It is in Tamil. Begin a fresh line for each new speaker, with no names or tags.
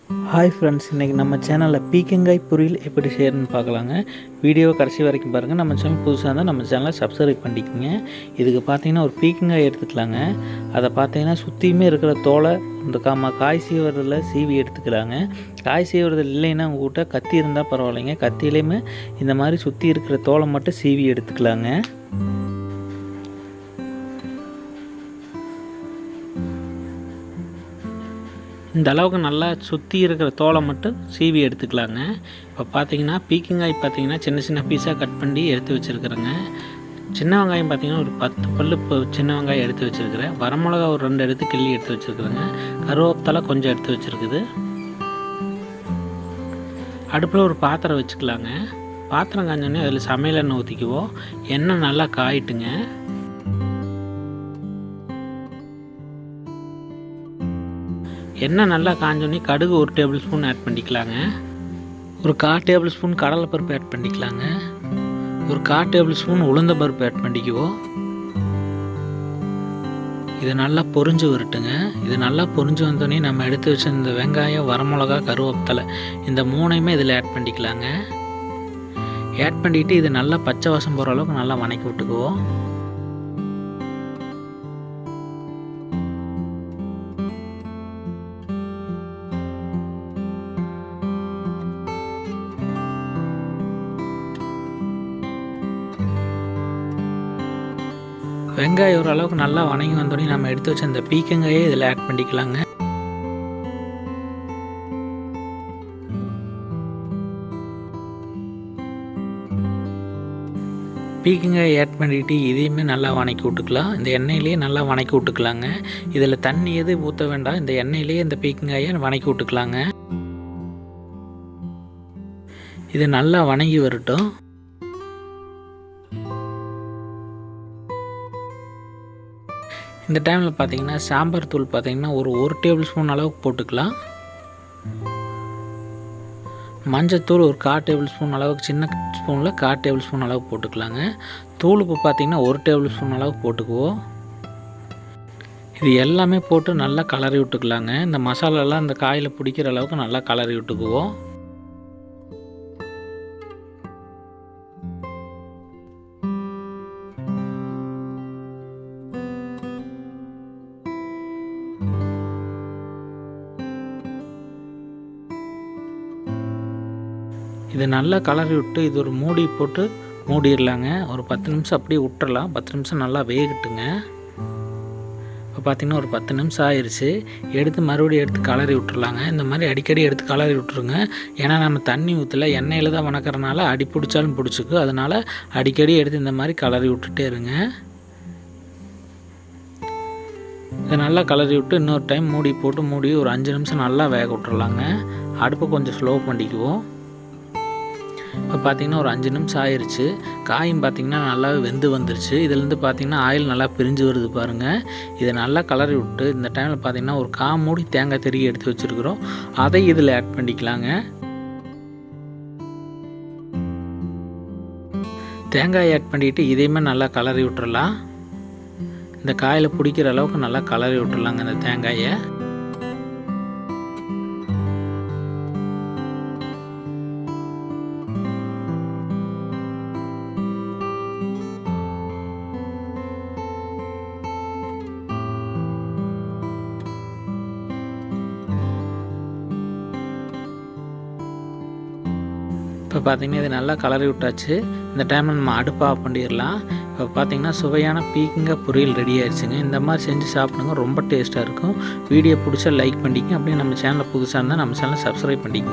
ஹாய் ஃப்ரெண்ட்ஸ், இன்றைக்கி நம்ம சேனலில் பீர்க்கங்காய் பொரியல் எப்படி செய்யணும்னு பார்க்கலாங்க. வீடியோவை கடைசி வரைக்கும் பாருங்கள். நம்ம சேனல் புதுசாக இருந்தால் நம்ம சேனலை சப்ஸ்கிரைப் பண்ணிக்கோங்க. இதுக்கு பார்த்தீங்கன்னா ஒரு பீர்க்கங்காய் எடுத்துக்கலாங்க. அதை பார்த்தீங்கன்னா சுற்றியுமே இருக்கிற தோலை இந்த காய் சீவுறதில் சீவி எடுத்துக்கலாங்க. காய் சீவுறது இல்லைன்னா உங்கள்கிட்ட கத்தி இருந்தால் பரவாயில்லைங்க. கத்தியிலையுமே இந்த மாதிரி சுற்றி இருக்கிற தோலை மட்டும் சீவி எடுத்துக்கலாங்க. இந்த அளவுக்கு நல்லா சுற்றி இருக்கிற தோலை மட்டும் சீவி எடுத்துக்கலாங்க. இப்போ பார்த்தீங்கன்னா பீர்க்கங்காய் பார்த்தீங்கன்னா சின்ன சின்ன பீஸாக கட் பண்ணி எடுத்து வச்சுருக்குறேங்க. சின்ன வெங்காயம் பார்த்தீங்கன்னா ஒரு 10 பல்லு இப்போ சின்ன வெங்காயம் எடுத்து வச்சுருக்கிறேன். வரமிளகா ஒரு 2 எடுத்து கிள்ளி எடுத்து வச்சுருக்குறேங்க. கருவேப்பிலை கொஞ்சம் எடுத்து வச்சுருக்குது. அடுப்பில் ஒரு பாத்திரம் வச்சுக்கலாங்க. பாத்திரம் காஞ்சோடனே அதில் சமையல் எண்ணெய் ஊற்றிக்குவோம். எண்ணெய் நல்லா காயிட்டுங்க. எண்ணெய் நல்லா காஞ்சோடனே கடுகு 1 டேபிள் ஸ்பூன் ஆட் பண்ணிக்கலாங்க. ஒரு 1/4 டேபிள் ஸ்பூன் கடலைப்பருப்பு ஆட் பண்ணிக்கலாங்க. ஒரு 1/4 டேபிள் ஸ்பூன் உளுந்த பருப்பு ஆட் பண்ணிக்குவோம். இது நல்லா பொரிஞ்சு வரட்டுங்க. இது நல்லா பொரிஞ்சு வந்தோடனே நம்ம எடுத்து வச்ச இந்த வெங்காயம், வரமிளகா, கருவேப்பிலை இந்த 3ஐயுமே இதில் ஆட் பண்ணிக்கலாங்க. ஆட் பண்ணிவிட்டு இது நல்லா பச்சை வாசம் போகிற அளவுக்கு நல்லா வதக்கி விட்டுக்குவோம். வெங்காயம் ஓரளவுக்கு நல்லா வதங்கி வந்தோடனே நம்ம எடுத்து வச்ச இந்த பீர்க்கங்காயை இதில் ஆட் பண்ணிக்கலாங்க. பீர்க்கங்காயை ஆட் பண்ணிவிட்டு இதையுமே நல்லா வதக்கி விட்டுக்கலாம். இந்த எண்ணெயிலேயே நல்லா வதக்கி விட்டுக்கலாங்க. இதில் தண்ணி எதுவும் ஊற்ற வேண்டாம். இந்த எண்ணெயிலேயே இந்த பீர்க்கங்காயை வதக்கி விட்டுக்கலாங்க. இது நல்லா வதங்கி வரட்டும். இந்த டைமில் பார்த்தீங்கன்னா சாம்பார் தூள் பார்த்தீங்கன்னா ஒரு டேபிள் ஸ்பூன் அளவுக்கு போட்டுக்கலாம். மஞ்சத்தூள் ஒரு 1/4 டேபிள் ஸ்பூன் அளவுக்கு, சின்ன ஸ்பூனில் 1/4 டேபிள் ஸ்பூன் அளவுக்கு போட்டுக்கலாங்க. தூள் உப்பு பார்த்தீங்கன்னா 1 டேபிள் ஸ்பூன் அளவுக்கு போட்டுக்குவோம். இது எல்லாமே போட்டு நல்லா கலரி விட்டுக்கலாங்க. இந்த மசாலாலாம் இந்த காயில் பிடிக்கிற அளவுக்கு நல்லா கலரி விட்டுக்குவோம். இதை நல்லா கலரி விட்டு இது ஒரு மூடி போட்டு மூடிடலாங்க. ஒரு 10 நிமிஷம் அப்படியே விட்டுறலாம். 10 நிமிஷம் நல்லா வேகட்டுங்க. இப்போ பார்த்திங்கன்னா ஒரு 10 நிமிஷம் ஆயிடுச்சு. எடுத்து மறுபடியும் எடுத்து கலரி விட்டுறலாங்க. இந்த மாதிரி அடிக்கடி எடுத்து கலரி விட்டுருங்க. ஏன்னா நம்ம தண்ணி ஊற்றல, எண்ணெயில் தான் வணக்கிறனால அடி பிடிச்சாலும் பிடிச்சிக்கும். அதனால் அடிக்கடி எடுத்து இந்த மாதிரி கலரி விட்டுட்டே இருங்க. இதை நல்லா கலரி விட்டு இன்னொரு டைம் மூடி போட்டு மூடி ஒரு 5 நிமிஷம் நல்லா வேக விட்டுறலாங்க. அடுப்பை கொஞ்சம் ஸ்லோ பண்ணிக்குவோம். இப்போ பார்த்திங்கன்னா ஒரு 5 நிமிஷம் ஆயிடுச்சு. காயும் பார்த்திங்கன்னா நல்லா வெந்து வந்துருச்சு. இதுலேருந்து பார்த்திங்கன்னா ஆயில் நல்லா பிரிஞ்சு வருது பாருங்கள். இதை நல்லா கலரி விட்டு இந்த டைமில் பார்த்திங்கன்னா ஒரு 1/4 மூடி தேங்காய் திருகி எடுத்து வச்சுருக்குறோம். அதை இதில் ஆட் பண்ணிக்கலாங்க. தேங்காய் ஆட் பண்ணிவிட்டு இதையுமே நல்லா கலரி விட்டுறலாம். இந்த காயில் பிடிக்கிற அளவுக்கு நல்லா கலரி விட்டுறலாங்க இந்த தேங்காயை. இப்போ பார்த்திங்கன்னா இது நல்லா கலரி விட்டாச்சு. இந்த டைமில் நம்ம அடுப்பு ஆஃப் பண்ணிடலாம். இப்போ பார்த்திங்கன்னா சுவையான பீர்க்கங்காய் பொரியல் ரெடி ஆயிடுச்சுங்க. இந்த மாதிரி செஞ்சு சாப்பிடுங்க, ரொம்ப டேஸ்ட்டாக இருக்கும். வீடியோ பிடிச்சா லைக் பண்ணிக்கங்க. அப்படியே நம்ம சேனலில் புதுசாக இருந்தால் நம்ம சேனலை சப்ஸ்கிரைப் பண்ணிக்கங்க.